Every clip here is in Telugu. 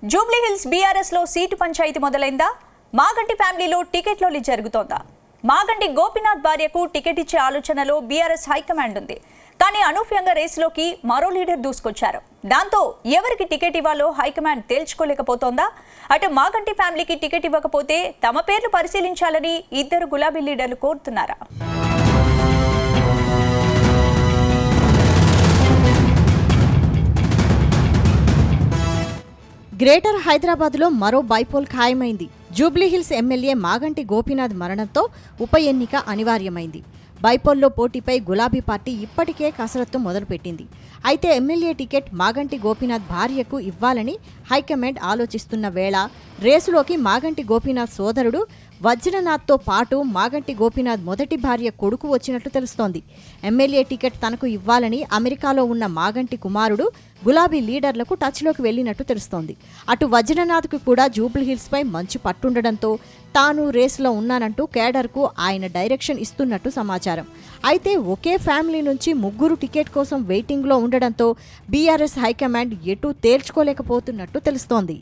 జూబ్లీ హిల్స్ బీఆర్ఎస్ లో సీటు పంచాయతీ మొదలైందా? మాగంటి ఫ్యామిలీలో టికెట్ లోలి జరుగుతోందా? మాగంటి గోపీనాథ్ భార్యకు టికెట్ ఇచ్చే ఆలోచనలో బీఆర్ఎస్ హైకమాండ్ ఉంది. కానీ అనూహ్యంగా రేసులోకి మరో లీడర్ దూసుకొచ్చారు. దాంతో ఎవరికి టికెట్ ఇవ్వాలో హైకమాండ్ తేల్చుకోలేకపోతోందా? అటు మాగంటి ఫ్యామిలీకి టికెట్ ఇవ్వకపోతే తమ పేర్లు పరిశీలించాలని ఇద్దరు గులాబీ లీడర్లు కోరుతున్నారా? గ్రేటర్ హైదరాబాద్లో మరో బైపోల్ ఖాయమైంది. జూబ్లీహిల్స్ ఎమ్మెల్యే మాగంటి గోపీనాథ్ మరణంతో ఉప ఎన్నిక అనివార్యమైంది. బైపోల్లో పోటీపై గులాబీ పార్టీ ఇప్పటికే కసరత్తు మొదలుపెట్టింది. అయితే ఎమ్మెల్యే టికెట్ మాగంటి గోపీనాథ్ భార్యకు ఇవ్వాలని హైకమాండ్ ఆలోచిస్తున్న వేళ రేసులోకి మాగంటి గోపీనాథ్ సోదరుడు వజ్రనాథ్తో పాటు మాగంటి గోపీనాథ్ మొదటి భార్య కొడుకు వచ్చినట్లు తెలుస్తోంది. ఎమ్మెల్యే టికెట్ తనకు ఇవ్వాలని అమెరికాలో ఉన్న మాగంటి కుమారుడు గులాబీ లీడర్లకు టచ్లోకి వెళ్లినట్టు తెలుస్తోంది. అటు వజ్రనాథ్కు కూడా జూబ్లీహిల్స్పై మంచి పట్టుండడంతో తాను రేసులో ఉన్నానంటూ కేడర్కు ఆయన డైరెక్షన్ ఇస్తున్నట్టు సమాచారం. అయితే ఒకే ఫ్యామిలీ నుంచి ముగ్గురు టికెట్ కోసం వెయిటింగ్లో ఉండడంతో బీఆర్ఎస్ హైకమాండ్ ఎటూ తేల్చుకోలేకపోతున్నట్టు తెలుస్తోంది.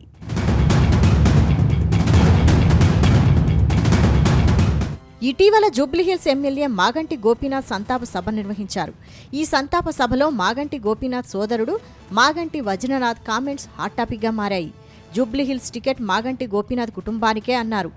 ఇటీవల జూబ్లీహిల్స్ ఎమ్మెల్యే మాగంటి గోపీనాథ్ సంతాప సభ నిర్వహించారు. ఈ సంతాప సభలో మాగంటి గోపీనాథ్ సోదరుడు మాగంటి వజ్రనాథ్ కామెంట్స్ హాట్ టాపిక్గా మారాయి. జూబ్లీహిల్స్ టికెట్ మాగంటి గోపీనాథ్ కుటుంబానికే అన్నారు.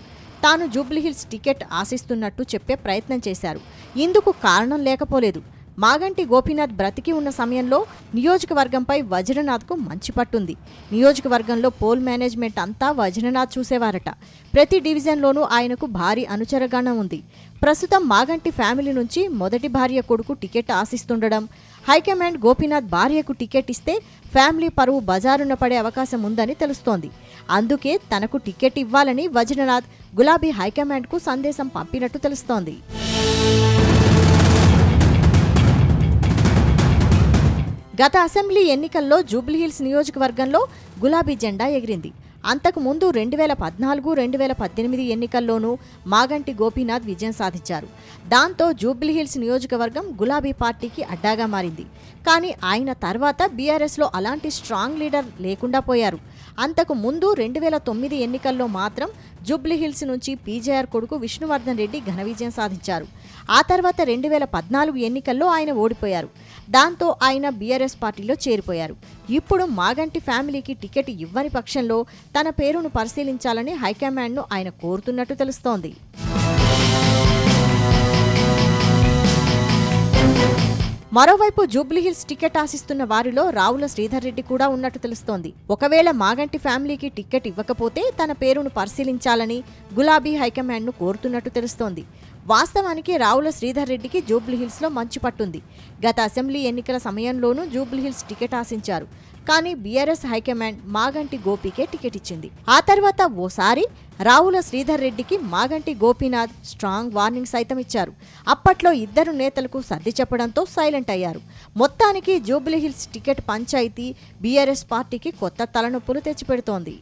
తాను జూబ్లీహిల్స్ టికెట్ ఆశిస్తున్నట్టు చెప్పే ప్రయత్నం చేశారు. ఇందుకు కారణం లేకపోలేదు. మాగంటి గోపీనాథ్ బ్రతికి ఉన్న సమయంలో నియోజకవర్గంపై వజ్రనాథ్కు మంచి పట్టుంది. నియోజకవర్గంలో పోల్ మేనేజ్మెంట్ అంతా వజ్రనాథ్ చూసేవారట. ప్రతి డివిజన్లోనూ ఆయనకు భారీ అనుచరగణం ఉంది. ప్రస్తుతం మాగంటి ఫ్యామిలీ నుంచి మొదటి భార్య కొడుకు టికెట్ ఆశిస్తుండడం, హైకమాండ్ గోపీనాథ్ భార్యకు టికెట్ ఇస్తే ఫ్యామిలీ పరువు బజారున పడే అవకాశం ఉందని తెలుస్తోంది. అందుకే తనకు టికెట్ ఇవ్వాలని వజ్రనాథ్ గులాబీ హైకమాండ్కు సందేశం పంపినట్టు తెలుస్తోంది. గత అసెంబ్లీ ఎన్నికల్లో జూబ్లీహిల్స్ నియోజకవర్గంలో గులాబీ జెండా ఎగిరింది. అంతకు ముందు 2014, 2018 ఎన్నికల్లోనూ మాగంటి గోపీనాథ్ విజయం సాధించారు. దాంతో జూబ్లీహిల్స్ నియోజకవర్గం గులాబీ పార్టీకి అడ్డాగా మారింది. కానీ ఆయన తర్వాత బీఆర్ఎస్లో అలాంటి స్ట్రాంగ్ లీడర్ లేకుండా పోయారు. అంతకు ముందు 2009 ఎన్నికల్లో మాత్రం జూబ్లీహిల్స్ నుంచి పీజేఆర్ కొడుకు విష్ణువర్ధన్ రెడ్డి ఘన విజయం సాధించారు. ఆ తర్వాత 2014 ఎన్నికల్లో ఆయన ఓడిపోయారు. దాంతో ఆయన బీఆర్ఎస్ పార్టీలో చేరిపోయారు. ఇప్పుడు మాగంటి ఫ్యామిలీకి టికెట్ ఇవ్వని పక్షంలో తన పేరును పరిశీలించాలని హైకమాండ్ను ఆయన కోరుతున్నట్టు తెలుస్తోంది. మరోవైపు జూబ్లీహిల్స్ టికెట్ ఆశిస్తున్న వారిలో రావుల శ్రీధర్ రెడ్డి కూడా ఉన్నట్టు తెలుస్తోంది. ఒకవేళ మాగంటి ఫ్యామిలీకి టికెట్ ఇవ్వకపోతే తన పేరును పరిశీలించాలని గులాబీ హైకమాండ్ను కోరుతున్నట్టు తెలుస్తోంది. వాస్తవానికి రావుల శ్రీధర్ రెడ్డికి జూబ్లీహిల్స్లో మంచి పట్టుంది. గత అసెంబ్లీ ఎన్నికల సమయంలోనూ జూబ్లీహిల్స్ టికెట్ ఆశించారు. కానీ బీఆర్ఎస్ హైకమాండ్ మాగంటి గోపీకే టికెట్ ఇచ్చింది. ఆ తర్వాత ఓసారి రావుల శ్రీధర్ రెడ్డికి మాగంటి గోపీనాథ్ స్ట్రాంగ్ వార్నింగ్ సైతం ఇచ్చారు. అప్పట్లో ఇద్దరు నేతలకు సర్ది చెప్పడంతో సైలెంట్ అయ్యారు. మొత్తానికి జూబ్లీహిల్స్ టికెట్ పంచాయతీ బీఆర్ఎస్ పార్టీకి కొత్త తలనొప్పులు తెచ్చిపెడుతోంది.